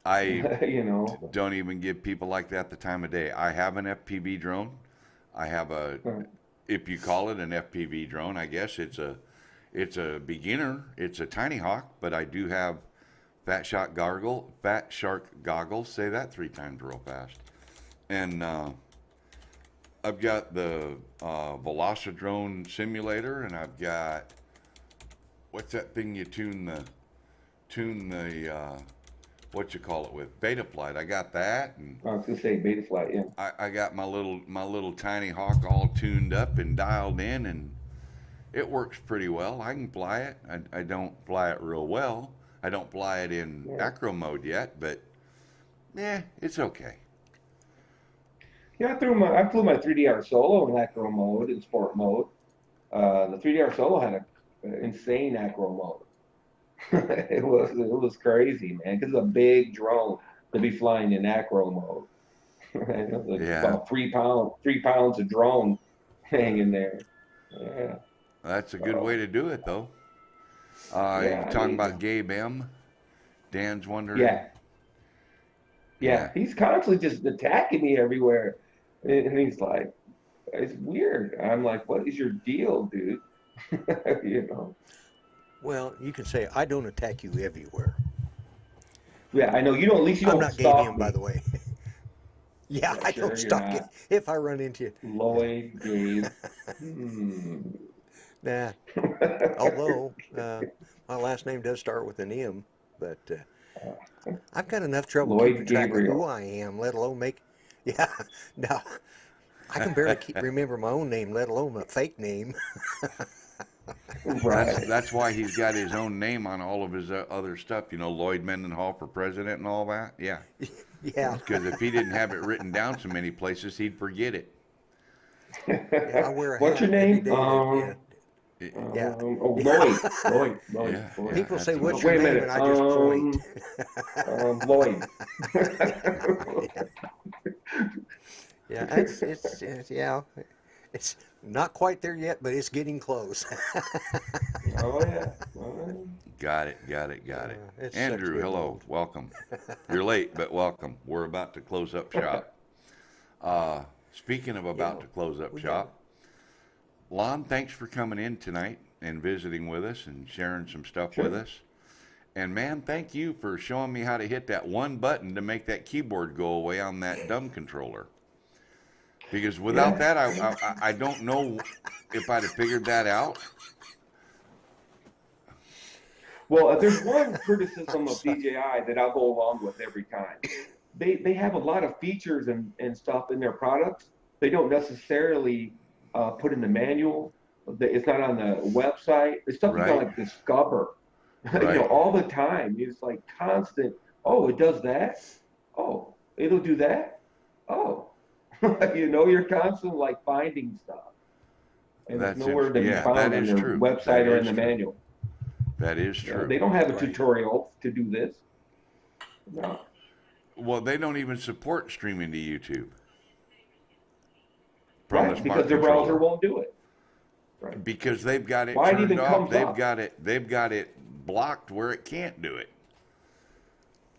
I You know. don't even give people like that the time of day. I have an FPV drone. I have a, if you call it an FPV drone, I guess it's a beginner. It's a tiny hawk, but I do have fat shark goggles. Say that 3 times real fast. And I've got the Velocidrone simulator, and I've got what's that thing you tune the what you call it with Betaflight. I got that, and I was gonna say Betaflight, yeah. I got my little tiny hawk all tuned up and dialed in, and it works pretty well. I can fly it. I don't fly it real well. I don't fly it in Yeah. acro mode yet, but yeah, it's okay. Yeah, I flew my 3DR Solo in acro mode in sport mode. The 3DR Solo had an insane acro mode. It was crazy, man, because it's a big drone to be flying in acro mode. And it was Yeah, about 3 pounds of drone hanging there. Yeah. that's a good way So to do it, though. You yeah, I talking mean, about Gabe M? Dan's wondering. yeah, Yeah, yeah. He's constantly just attacking me everywhere, and he's like, it's weird. I'm like, what is your deal, dude? You know. well, you can say I don't attack you everywhere. Yeah, I know you don't. At least you I'm don't not Gabe stalk M, by me. the way. Yeah, Yeah, I sure, don't you're stalk you not. if I run into you. Yeah, Lloyd, Gabe. Hmm. nah. Although my last name does start with an M, but I've got enough trouble keeping Lloyd track of who Gabriel. I am, let alone make. Yeah, no, I can barely remember my own name, let alone a fake name. Right. that's why he's got his own name on all of his other stuff. You know, Lloyd Mendenhall for president and all that. Yeah, Yeah, because if he didn't have it written down so many places, he'd forget it. yeah, I wear a What's your hat every name? day. That, yeah, Oh, yeah. Lloyd. Lloyd. Lloyd. Yeah, Lloyd. yeah, People say, that's "What's what. your Wait a name?" minute. and I just point. Lloyd. Yeah, it's yeah, it's not quite there yet, but it's getting close. Oh yeah. All right. Got it. It sucks Andrew, getting hello. old. Welcome. You're late, but welcome. We're about to close up shop. Speaking of about to close up shop, Lon, thanks for coming in tonight and visiting with us and sharing some stuff with us. And man, thank you for showing me how to hit that one button to make that keyboard go away on that dumb controller. Because without that, I don't know if I'd have figured that out. Well, there's one criticism of DJI that I'll go along with every time. They have a lot of features and stuff in their products. They don't necessarily put in the manual. It's not on the website. It's stuff you gotta like discover, all the time. It's like constant. Oh, it does that. Oh, it'll do that. Oh, you're constantly like finding stuff, and That's it's nowhere to be found on their true. website or in the manual. That is true. They don't have a tutorial to do this. No. Well, they don't even support streaming to YouTube. Right, because their browser won't do it. Right. Because they've got it Why it turned even off. comes up? They've got it blocked where it can't do it.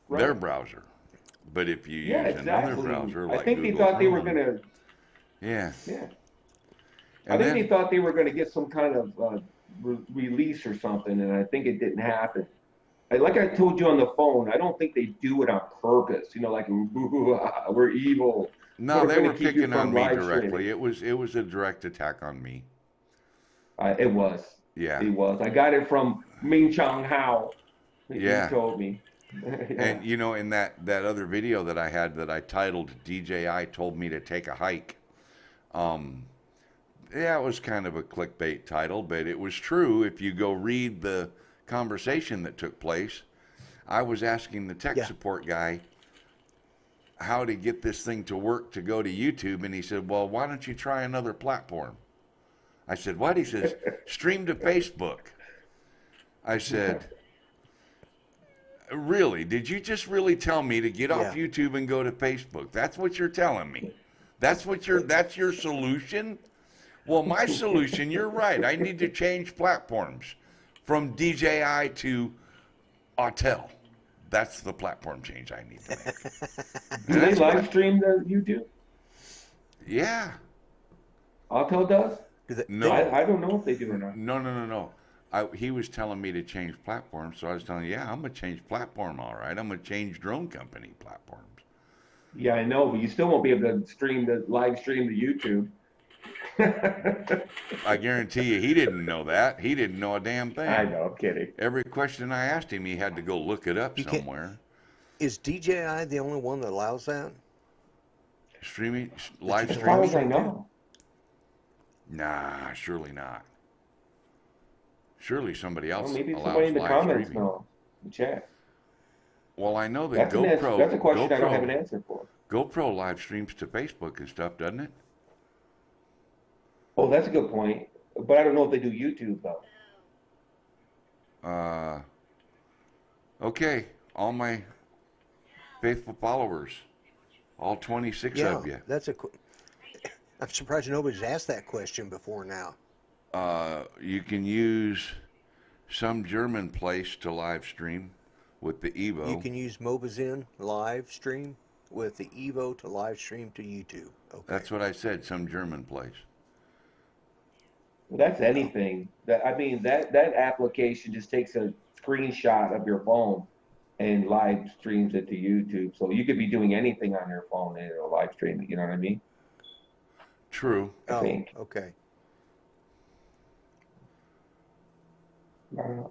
Right. Their browser. But if you use another browser like I think Google they thought they were Chrome, gonna. Yeah. I think they thought they were gonna get some kind of release or something, and I think it didn't happen. Like I told you on the phone, I don't think they do it on purpose. Like we're evil. No, they were picking on me directly. It was a direct attack on me. It was. Yeah. It was. I got it from Ming Chang Hao. He told me. And in that other video that I had that I titled DJI Told Me to Take a Hike, it was kind of a clickbait title, but it was true. If you go read the conversation that took place, I was asking the tech support guy how to get this thing to work to go to YouTube, and he said, well, why don't you try another platform? I said, what? He says, stream to Facebook. I said, really? Did you just really tell me to get off YouTube and go to Facebook? That's what you're telling me? That's your solution? Well, my solution, you're right. I need to change platforms from DJI to Autel. That's the platform change I need to make. Do they live stream the YouTube? Yeah. Autel does? No. I don't know if they do or not. No. He was telling me to change platforms, so I was telling him, I'm going to change platform, all right. I'm going to change drone company platforms. Yeah, I know, but you still won't be able to live stream the YouTube. I guarantee you he didn't know that. He didn't know a damn thing. I know, I'm kidding. Every question I asked him, he had to go look it up somewhere. Is DJI the only one that allows that? Streaming? Live As far as I know. Nah, surely not. Surely somebody else Maybe allows somebody in the live comments streaming. know. Chat. Well, I know that That's a question I don't have an answer for. GoPro live streams to Facebook and stuff, doesn't it? Oh, that's a good point. But I don't know if they do YouTube, though. Okay. All my faithful followers, all 26 of you. I'm surprised nobody's asked that question before now. You can use some German place to live stream with the Evo. You can use Mobazin live stream with the Evo to live stream to YouTube. Okay. That's what I said, some German place. Well, that's anything. That application just takes a screenshot of your phone and live streams it to YouTube. So you could be doing anything on your phone and it'll live stream it. You know what I mean? True. I think. Okay.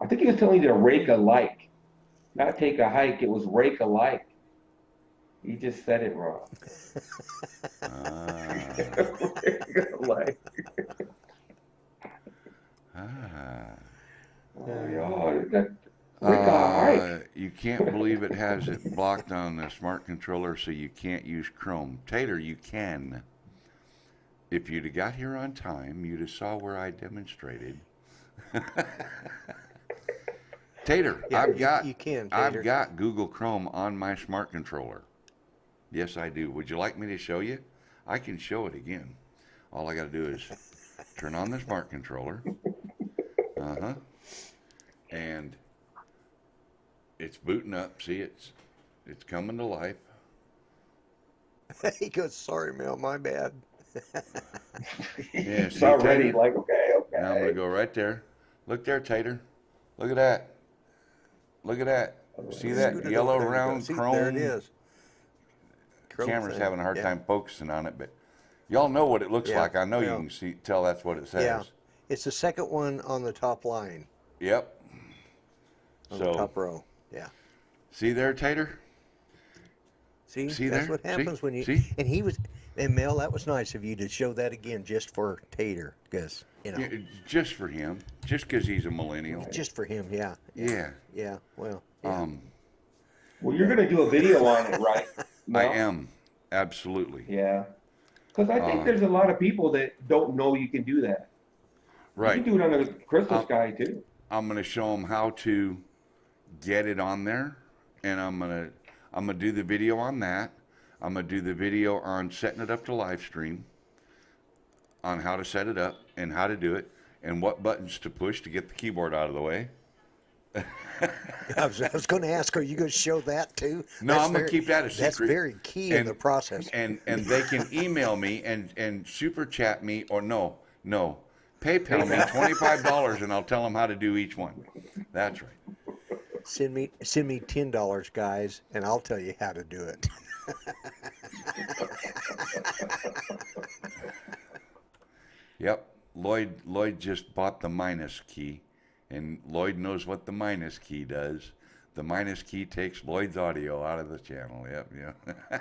I think he was telling you to rake a like, not take a hike. It was rake a like. He just said it wrong. Rake a like. You can't believe it has it blocked on the smart controller, so you can't use Chrome. Tater, you can. If you'd have got here on time, you'd have saw where I demonstrated. Tater, Yeah, I've got Google Chrome on my smart controller. Yes, I do. Would you like me to show you? I can show it again. All I got to do is turn on the smart controller. And It's booting up. See, it's coming to life. He goes, sorry, Mel, my bad. Yeah, It's see, already Tater? like, okay. Now I'm gonna go right there. Look there, Tater. Look at that. Look at that. See that Scoot it yellow over. There you go. round See, chrome? there it is. Chrome Camera's thing. having a hard Yeah. time focusing on it, but y'all know what it looks Yeah, like. I know you well, can see, tell that's what it says. Yeah. It's the second one on the top line, Yep. on the top row. Yeah. See there, Tater? See, See that's there? what happens See? when you. See? And Mel, that was nice of you to show that again, just for Tater, because Yeah, just for him, just because he's a millennial. just for him. Yeah. Yeah. Yeah. Well. Yeah. Well, you're going to do a video on it, right? I Mel? am absolutely Yeah. Because I think there's a lot of people that don't know you can do that. right. You can do it on the Crystal Sky, too. I'm gonna show them how to get it on there, and I'm gonna do the video on that. I'm gonna do the video on setting it up to live stream, on how to set it up and how to do it, and what buttons to push to get the keyboard out of the way. I was going to ask, are you going to show that too? No, I'm gonna keep that a secret. That's very key in the process. And they can email me and super chat me, or no, PayPal me $25 and I'll tell them how to do each one. That's right. Send me $10, guys, and I'll tell you how to do it. Yep. Lloyd just bought the minus key, and Lloyd knows what the minus key does. The minus key takes Lloyd's audio out of the channel. Yep, yeah.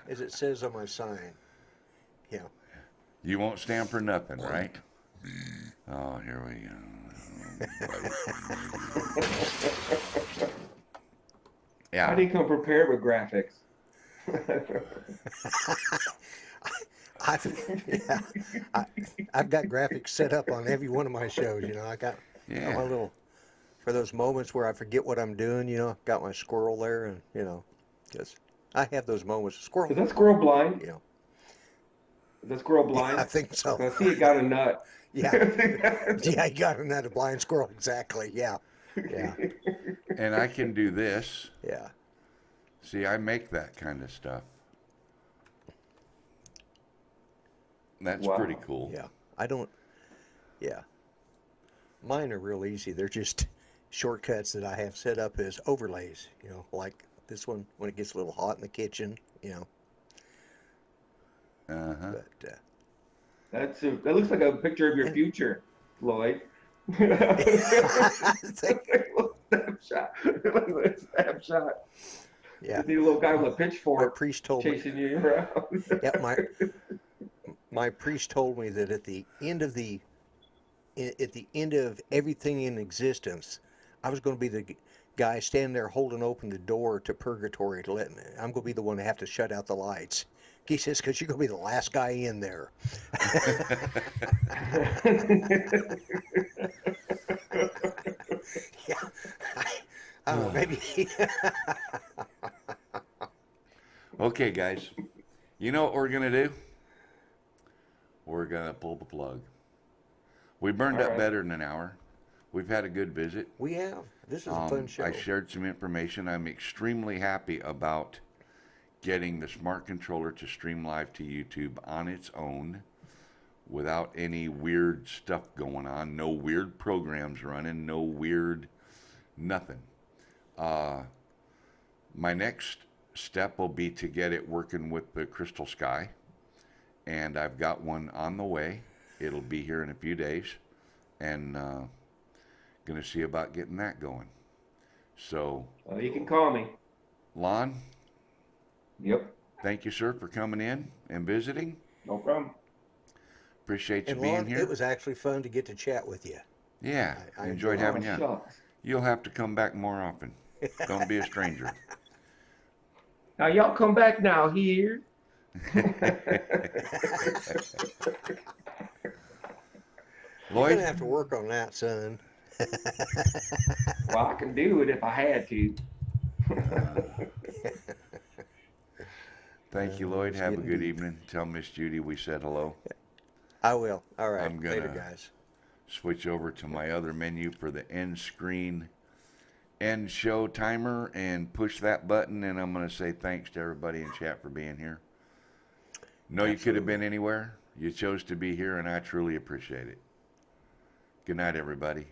As it says on my sign. Yeah. You won't stand for nothing, right? Oh, here we go. Yeah. How do you come prepared with graphics? I've got graphics set up on every one of my shows. I got Yeah. my little, for those moments where I forget what I'm doing. I've got my squirrel there, and because I have those moments. Squirrel. Is that squirrel blind? Yeah. Is that squirrel blind? I think so. I see it got a nut. Yeah. Yeah, you got another blind squirrel. Exactly. Yeah. Yeah. And I can do this. Yeah. See, I make that kind of stuff. That's Wow. pretty cool. Yeah. I don't. Yeah. Mine are real easy. They're just shortcuts that I have set up as overlays. Like this one when it gets a little hot in the kitchen. Uh-huh. But That looks like a picture of your future, Lloyd. Snapshot. Snapshot. yeah. You need a little guy with a My pitchfork priest told me. chasing you around. Yeah, my priest told me that at the end of everything in existence, I was going to be the guy standing there holding open the door to purgatory to let me. I'm going to be the one to have to shut out the lights. He says, because you're going to be the last guy in there. Yeah, I don't know, maybe. Okay, guys. You know what we're going to do? We're going to pull the plug. We burned All up right. better than an hour. We've had a good visit. We have. This is a fun show. I shared some information. I'm extremely happy about getting the smart controller to stream live to YouTube on its own without any weird stuff going on. No weird programs running. No weird nothing. My next step will be to get it working with the Crystal Sky. And I've got one on the way. It'll be here in a few days. And going to see about getting that going. So, You can call me. Lon, Yep. thank you, sir, for coming in and visiting. No problem. Appreciate you And being Lon, here. it was actually fun to get to chat with you. Yeah, I enjoyed having you on. Shucks. You'll have to come back more often. Don't be a stranger. Now y'all come back now here. You're going Lloyd, to have to work on that, son. Well, I can do it if I had to. thank you, Lloyd. It's Have a getting good deep. evening. Tell Miss Judy we said hello. I will. All right. I'm gonna- Later, guys. Switch over to my other menu for the end screen end show timer and push that button, and I'm going to say thanks to everybody in chat for being here. No, you could have been anywhere. You chose to be here, and I truly appreciate it. Good night, everybody.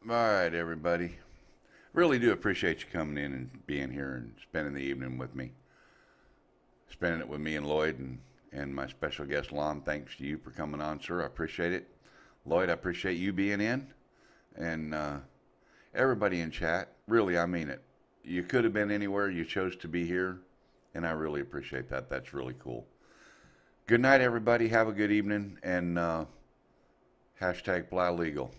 All right, everybody. Really do appreciate you coming in and being here and spending the evening with me. Spending it with me and Lloyd and my special guest, Lon. Thanks to you for coming on, sir. I appreciate it. Lloyd, I appreciate you being in. and everybody in chat. Really, I mean it. You could have been anywhere. You chose to be here, and I really appreciate that. That's really cool. Good night, everybody. Have a good evening, and hashtag Blah Legal.